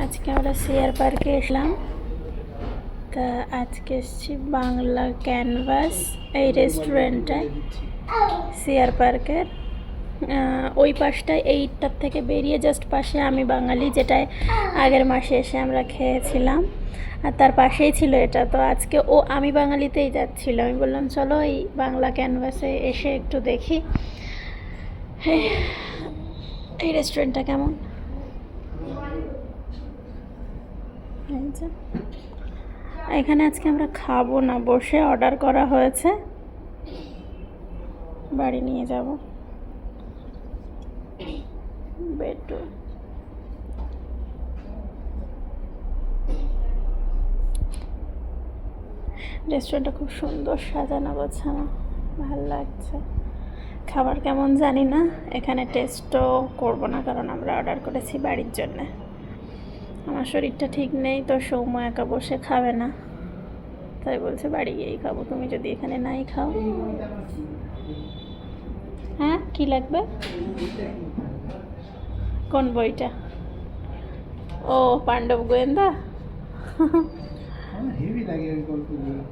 আজকে আমরা সিআর পার্কে এসলাম। তা আজকে এসেছি বাংলা ক্যানভাস এই রেস্টুরেন্টটায়, সিআর পার্কের ওই পাশটায়, এইটার থেকে বেরিয়ে জাস্ট পাশে আমি বাঙালি, যেটায় আগের মাসে এসে আমরা খেয়েছিলাম, আর তার পাশেই ছিল এটা। তো আজকে ও আমি বাঙালিতেই যাচ্ছিল, আমি বললাম চলো এই বাংলা ক্যানভাসে এসে একটু দেখি এই রেস্টুরেন্টটা কেমন। এখানে আজকে আমরা খাবো না, বসে অর্ডার করা হয়েছে, বাড়ি নিয়ে যাব। বেডরুম, রেস্টুরেন্টটা খুব সুন্দর সাজানো গোছানো, ভালো লাগছে। খাবার কেমন জানি না, এখানে টেস্টও করবো না, কারণ আমরা অর্ডার করেছি বাড়ির জন্যে। আমার শরীরটা ঠিক নেই, তো সৌম্য একা বসে খাবে না, তাই বলছে বাড়ি গিয়েই খাবো, তুমি যদি এখানে নাই খাও। হ্যাঁ, কি লাগবে? কোন বইটা? ও পাণ্ডব গোয়েন্দা। হেভি লাগে গল্পগুলো।